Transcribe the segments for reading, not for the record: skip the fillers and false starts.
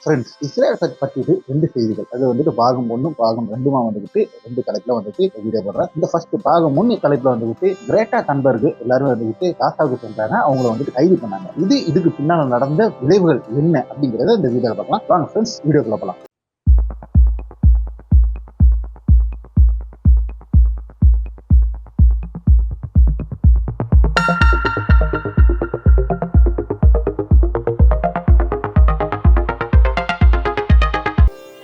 Friends, Israel பற்றிட்டு 2 செய்திகள். அது வந்துட்டு பாகம் 1 பாகம் 2 வந்துட்டு 2 தலைப்புல வந்துட்டு வீடியோ போடுறேன். இந்த ஃபர்ஸ்ட் பாகம் 1 தலைப்புல வந்துட்டு கிரேட்டா தன்பர்க் எல்லாரும் வந்துட்டு காசாவுக்கு சென்றாங்க. அவங்கள வந்துட்டு கைது பண்ணாங்க. இதுக்கு பின்னால நடந்த விளைவுகள் என்ன அப்படிங்கறத இந்த வீடியோல பார்க்கலாம். வாங்க ஃப்ரெண்ட்ஸ், வீடியோக்குள்ள போலாம்.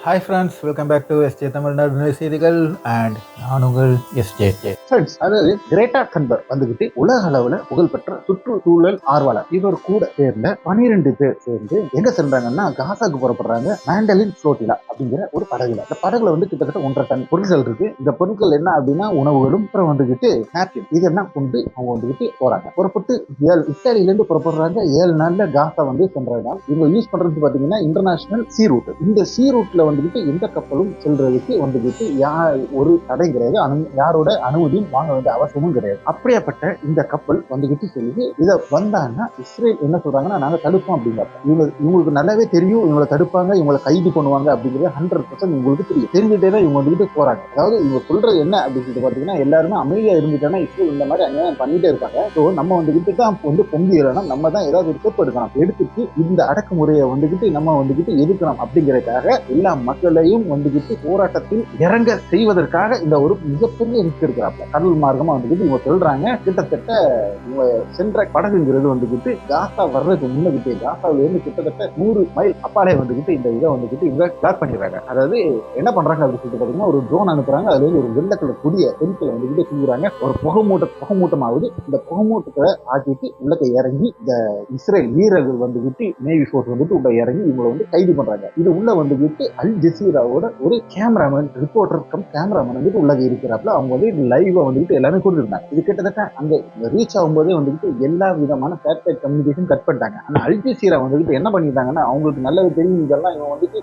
Hi friends, welcome back to SJ Tamil Nadu செய்திகள் அண்ட் நான் உங்கள் எஸ்ஜே. ஃப்ரெண்ட்ஸ், அதாவது கிரேட்டா தன்பர்க் வந்துகிட்டு உலக அளவுல புகழ்பெற்ற சுற்றுச்சூழல் ஆர்வலர். இவர் கூட சேர்ந்த 12 பேர் சேர்ந்து எங்க சென்றாங்கன்னா காசாக்கு புறப்படுறாங்க. மேண்டலின் புளோட்டிலா அப்படிங்கிற ஒரு படகுல. இந்த படகுல வந்து கிட்டத்தட்ட 1.5 டன் பொருட்கள் இருக்கு. இந்த பொருட்கள் என்ன அப்படின்னா உணவுகளும், அப்புறம் வந்துகிட்டு நாப்கின், இதெல்லாம் கொண்டு அவங்க வந்துகிட்டு போறாங்க. புறப்பட்டு இத்தாலியில இருந்து புறப்படுறாங்க. 7 நாள்ல காசா வந்து சென்றாங்க. இவங்க யூஸ் பண்றது பாத்தீங்கன்னா இன்டர்நேஷனல் சீ ரூட். இந்த சீ ரூட்ல வந்துகிட்டு எந்த கப்பலும் செல்றதுக்கு வந்துகிட்டு ஒரு தடை கிடையாது. யாரோட அனுமதியும் வாங்க வேண்டிய அவசியமும் கிடையாது. அப்படியாப்பட்ட இந்த கப்பல் வந்துகிட்டு சொல்லுது, இதை வந்தாங்கன்னா இஸ்ரேல் என்ன சொல்றாங்கன்னா நாங்க தடுப்போம் அப்படிங்கிறப்ப இவங்களுக்கு நல்லாவே தெரியும் இவங்களை தடுப்பாங்க, இவங்களை கைது பண்ணுவாங்க அப்படிங்கிறது 100% உங்களுக்கு தெரியும். தெரிஞ்சுட்டே தான் இவங்க வந்துட்டு போறாங்க. அதாவது இவங்க சொல்றது என்ன அப்படின்னு சொல்லிட்டு பாத்தீங்கன்னா, எல்லாருமே அமைதியா இருந்துட்டாங்கன்னா இஸ்ரேல் இந்த மாதிரி அநியாயம் பண்ணிட்டே இருக்காங்க. ஸோ நம்ம வந்துகிட்டு தான் வந்து பொங்கி வரணும், நம்ம தான் ஏதாவது ஒரு ஸ்டெப் எடுக்கணும். எடுத்துட்டு இந்த அடக்குமுறையை வந்துகிட்டு நம்ம வந்துகிட்டு எதிர்க்கணும் அப்படிங்கிறதுக்காக எல்லா மக்களையும் வந்துகிட்டு போராட்டத்தில் இறங்க செய்வதற்காக இந்த ஒரு மிகப்பெரிய ரிஸ்க் இருக்கிறாப்ல. கடல் மார்க்கமா வந்துகிட்டு இவங்க சொல்றாங்க, கிட்டத்தட்ட இவங்க சென்ற படகுங்கிறது வந்துகிட்டு காசா வர்றதுக்கு முன்னகிட்டே காசாவில இருந்து கிட்டத்தட்ட 100 மைல் அப்பாலே வந்துகிட்டு இந்த இதை வந்துகிட்டு இவங்க பிளாக் பண்ணிடுறாங்க. அதாவது என்ன பண்றாங்க அப்படின்னு சொல்லிட்டு பாத்தீங்கன்னா, ஒரு ட்ரோன் அனுப்புறாங்க. அதுல இருந்து ஒரு வெள்ளத்துல புதிய பெண்களை வந்துகிட்டு தூங்குறாங்க. ஒரு புகமூட்டமாவது இந்த புகமூட்டத்தை ஆக்கிட்டு உள்ளக்க இறங்கி இந்த இஸ்ரேல் வீரர்கள் வந்துகிட்டு நேவி ஃபோர்ஸ் வந்துட்டு உள்ள இறங்கி இவங்களை வந்து கைது பண்றாங்க. இது உள்ள வந்துகிட்டு அல் ஜசீராவோட ஒரு கேமராமேன், ரிப்போர்ட்டர் கேமராமேன் வந்துட்டு உள்ள இருக்கிறாப்ல. அவங்க வந்து லைவா வந்துட்டு எல்லாமே கொடுத்துருந்தாங்க. இது கிட்டத்தட்ட அங்க ரீச் ஆகும்போதே வந்துட்டு எல்லா விதமான சேட்டலைட் கம்யூனிகேஷன் கட் பண்ணிட்டாங்க. ஆனா அல் ஜசீரா வந்துட்டு என்ன பண்ணிட்டாங்கன்னா, அவங்களுக்கு நல்லது தெரியும் இதெல்லாம் இவன் வந்துட்டு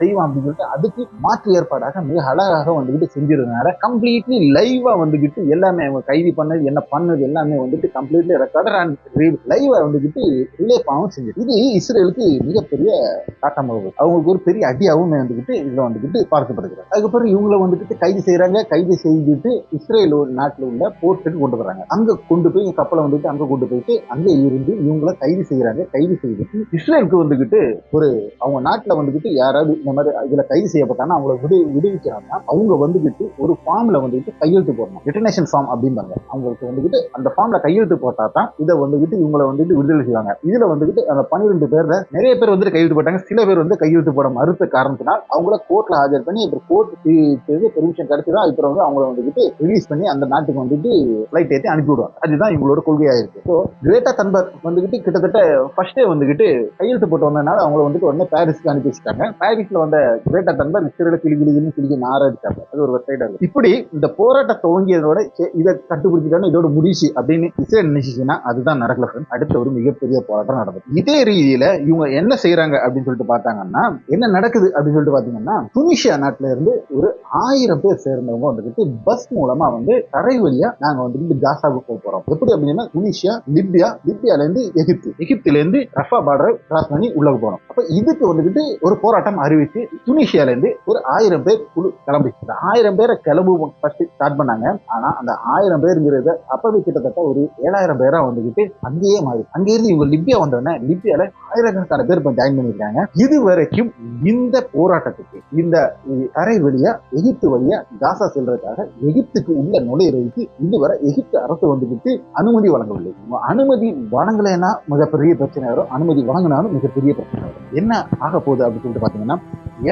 செய்வான் அப்படின்னு சொல்லிட்டு அதுக்கு மாற்று ஏற்பாடாக மிக அழகாக வந்துட்டு செஞ்சிருந்தனால கம்ப்ளீட்லி லைவா வந்துட்டு எல்லாமே அவங்க கைது பண்ணது என்ன பண்ணது எல்லாமே வந்துட்டு கம்ப்ளீட்லி ரெக்கார்டர் அண்ட் லைவா வந்துட்டு ரிலே பண்ணவும் செஞ்சது. இது இஸ்ரேலுக்கு மிகப்பெரிய காட்டமாக அவங்களுக்கு ஒரு பெரிய அடியாகவும் வந்துட்டு இதுல வந்துட்டு பார்க்கப்படுகிறாங்க. அதுக்கப்புறம் இவங்களை வந்துட்டு கைது செய்யறாங்க. கைது செய்துட்டு இஸ்ரேல் நாட்டில் உள்ள போர்ட்டுக்கு கொண்டு வராங்க. அங்க கொண்டு போய் கப்பலை வந்துட்டு அங்க கொண்டு போயிட்டு அங்க இருந்து இவங்களை கைது செய்யறாங்க. கைது செய்துட்டு இஸ்ரேலுக்கு வந்துகிட்டு ஒரு அவங்க நாட்டுல வந்துகிட்டு யாராவது இந்த மாதிரி இதுல கைது செய்யப்பட்டாங்கன்னா அவங்களை விடுவிக்கிறாங்க. அவங்க வந்துகிட்டு ஒரு ஃபார்ம்ல வந்துட்டு கையெழுத்து போடணும். டிட்டனேஷன் ஃபார்ம் அப்படிம்பாங்க. அவங்களுக்கு வந்துகிட்டு அந்த ஃபார்ம்ல கையெழுத்து போட்டா தான் இதை வந்துகிட்டு இவங்களை வந்துட்டு விடுதலை செய்வாங்க. இதுல வந்துகிட்டு அந்த 12 பேர்ல நிறைய பேர் வந்துட்டு கையெழுத்து போட்டாங்க. சில பேர் வந்து கையெழுத்து போட மறுத்த காரணத்தினால் அவங்கள கோர்ட்ல ஆஜர் பண்ணி இப்போ கோர்ட் பெர்மிஷன் கிடைச்சுதான் இப்போ வந்து அவங்களை வந்துட்டு ரிலீஸ் பண்ணி அந்த நாட்டுக்கு வந்துட்டு ஃபிளைட் ஏற்றி அனுப்பி விடுவாங்க. அதுதான் இவங்களோட கொள்கையா இருக்கு. ஸோ கிரேட்டா தன்பர்க் வந்துகிட்டு கிட்டத்தட்ட ஃபர்ஸ்டே வந்துகிட்டு கையெழுத்து போட்டு வந்ததுனால அவங்களை வந்துட்டு உடனே பாரிஸ்க்கு அனுப்பி வச்சுட்டாங்க. பாரிஸ்ல வந்த கிரேட்டா தன்பர்க் இஸ்ரேல கிளிகிளின்னு நாரடிச்சாங்க. அது ஒரு வெப்சைட். இப்படி இந்த போராட்டம் துவங்கியதோட இதை கட்டுப்பிடிச்சிட்டாலும் இதோட முடிச்சு அப்படின்னு இஸ்ரேல் நினைச்சுன்னா அதுதான் நடக்கல. அடுத்த ஒரு மிகப்பெரிய போராட்டம் நடந்தது. இதே ரீதியில இவங்க என்ன செய்யறாங்க அப்படின்னு சொல்லிட்டு பார்த்தாங்கன்னா, என்ன நடக்குது அப்படின்னு சொல்லிட்டு பாத்தீங்கன்னா, துனிஷியா நாட்டுல இருந்து ஒரு 1000 பேர் சேர்ந்தவங்க வந்துட்டு பஸ் மூலமா வந்து தரை வழியா நாங்க வந்துட்டு காசாவுக்கு போக போறோம். எப்படி அப்படின்னா துனிஷியா, லிபியால இருந்து எகிப்துல இருந்து ரஃபா பார்டரை கிராஸ் பண்ணி உள்ள போறோம். அப்ப இதுக்கு வந்துட்டு ஒரு போராட்டம் அறிவிச்சு துனிஷியால இருந்து ஒரு 1000 பேர் குழு கிளம்பி 1000 பேரை கிளம்பு ஃபர்ஸ்ட் ஸ்டார்ட் பண்ணாங்க. ஆனா அந்த 1000 பேருங்கிறத அப்பவே கிட்டத்தட்ட ஒரு 7000 பேரா வந்துகிட்டு அங்கேயே மாறி அங்கிருந்து இவங்க லிபியா வந்தோடனே லிபியால ஆயிரக்கணக்கான பேர் ஜாயின் பண்ணிருக்காங்க. இது வரைக்கும் இந்த போராட்டத்துக்கு இந்த தரை வழியா எகிப்து வழியா காசா செல்றதுக்காக எகிப்துக்கு உள்ள நுழையிறதுக்கு இதுவரை எகிப்து அரசு வந்துகிட்டு அனுமதி வழங்கவில்லை. அனுமதி வழங்கலைன்னா மிகப்பெரிய பிரச்சனை வரும், அனுமதி வழங்கினாலும் மிகப்பெரிய பிரச்சனை வரும். என்ன ஆக போகுது அப்படின்னு சொல்லிட்டு பாத்தீங்கன்னா,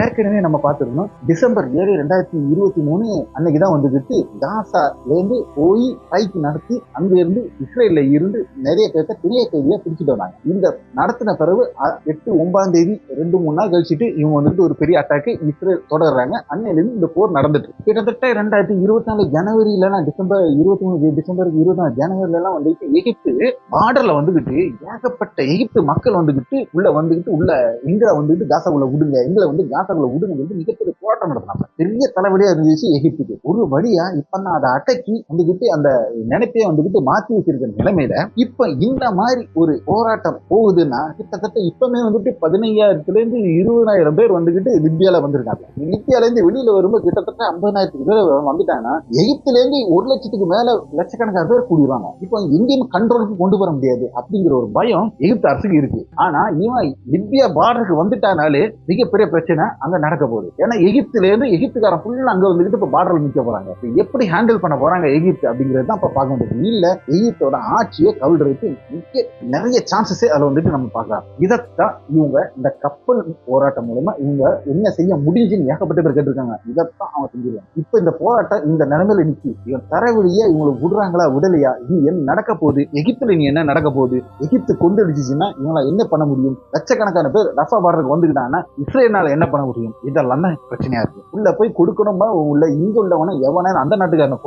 ஏற்கனவே நம்ம பார்த்துருந்தோம் டிசம்பர் 7, 2023 அன்னைக்குதான் வந்துகிட்டு காசாலேருந்து போய் ஸ்ட்ரைக் நடத்தி அங்க இருந்து இஸ்ரேல்ல இருந்து நிறைய பேர்த்த பெரிய கைதியா பிடிச்சிட்டு வந்தாங்க. இந்த நடத்தின பிறகு 8, 9 தேதி 2-3 நாள் கழிச்சுட்டு இவங்க வந்துட்டு ஒரு பெரிய அட்டாக்கு இஸ்ரேல் தொடர்றாங்க. அன்னையிலிருந்து இந்த போர் நடந்துட்டு கிட்டத்தட்ட 2024 ஜனவரி இல்லைன்னா டிசம்பர் 24 ஜனவரில எல்லாம் வந்துட்டு எகிப்து பார்டர்ல வந்துகிட்டு ஏகப்பட்ட எகிப்து மக்கள் வந்துகிட்டு உள்ள எங்களை வந்துட்டு காசா உள்ள விடுங்க, எங்களை வந்து காசாக்குள்ள விடுங்க வந்து மிகப்பெரிய போராட்டம் நடத்தினாங்க. பெரிய தலைவலியா இருந்துச்சு எகிப்துக்கு. ஒரு வழியா இப்ப நான் அதை அடக்கி வந்துகிட்டு அந்த நினைப்பே வந்துகிட்டு மாத்தி வச்சிருக்க நிலைமையில இப்ப இந்த மாதிரி ஒரு போராட்டம் போகுதுன்னா கிட்டத்தட்ட இப்பமே வந்துட்டு 15,000 இருந்து 20,000 பேர் வந்துகிட்டு லிபியால வந்திருக்காங்க. லிபியால இருந்து வெளியில வரும்போது கிட்டத்தட்ட 50,000 பேர் வந்துட்டாங்கன்னா எகிப்துல இருந்து 1,00,000 மேல லட்சக்கணக்கான பேர் கூடிடுவாங்க. இப்போ இந்தியன் கண்ட்ரோலுக்கு கொண்டு வர முடியாது அப்படிங்கிற ஒரு பயம் எகிப்து அரசுக்கு இருக்கு. ஆனா இவன் லிபியா பார்டருக்கு வந்துட்டானாலே மிகப்பெரிய பிரச்சனை அங்க நடக்க போகுது. ஏன்னா எகிப்துல இருந்து எகிப்துக்காரன் ஃபுல்லா அங்க வந்துகிட்டு இப்ப பார்டர்ல நிக்க போறாங்க. எப்படி ஹேண்டில் பண்ண போறாங்க எகிப்து அப்படிங்கிறது தான் இப்ப பார்க்க முடியும். இல்ல எகிப்தோட ஆட்சியை கவிழ்றதுக்கு நிறைய சான்சஸே அதுல வந்துட்டு நம்ம பார்க்கலாம். இதைத்தான் இவங்க இந்த கப்பல் போராட்டம் மூலமா இவங்க என்ன செய்ய முடிஞ்சுன்னு ஏகப்பட்ட பேர் கேட்டிருக்காங்க. இதைத்தான் அவங்க செஞ்சிருவாங்க. இப்ப இந்த போராட்டம் இந்த நிலைமையில நிக்கி இவன் தரவழியா இவங்களுக்கு விடுறாங்களா விடலையா, இது என்ன நடக்க போகுது, எகிப்துல நீ என்ன நடக்க போகுது, எகிப்து கொண்டு அடிச்சுச்சுன்னா இவங்கள என்ன பண்ண முடியும், லட்சக்கணக்கான பேர் ரஃபா பார்டருக்கு வந்துக்கிட்டாங்கன்னா இஸ்ரேல்னால என்ன பண்ண முடியும், இதெல்லாம் தான் பிரச்சனையா இருக்கு. உள்ள போய் கொடுக்கணுமா உள்ள இங்க உள்ளவன எவன அந்த நாட்டுக்காரனை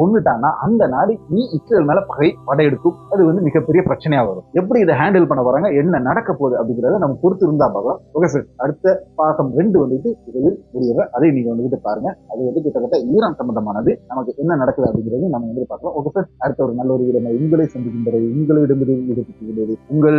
கொண்டுட்டான்னா அந்த நாடு நீ இஸ்ரேல் மேல படையெடுக்கும். அது வந்து மிகப்பெரிய பிரச்சனையா வரும். எப்படி இதை ஹேண்டில் பண்ண போறாங்க, என்ன நடக்க போகுது அப்படிங்கிறத நம்ம பொறுத்து இருந்தா பார்க்கலாம். ஓகே சார், அடுத்த பாகம் 2 வந்துட்டு இதில் முடியற அதை நீங்க வந்துட்டு பாருங்க. அது வந்து கிட்டத்தட்ட ஈரான் சம்பந்தமானது. நமக்கு என்ன நடக்குது அப்படிங்கிறது நம்ம வந்து பார்க்கலாம். ஓகே சார், அடுத்த ஒரு நல்ல ஒரு விதமாக உங்களை சந்திக்கின்ற உங்களிடமிருந்து உங்கள்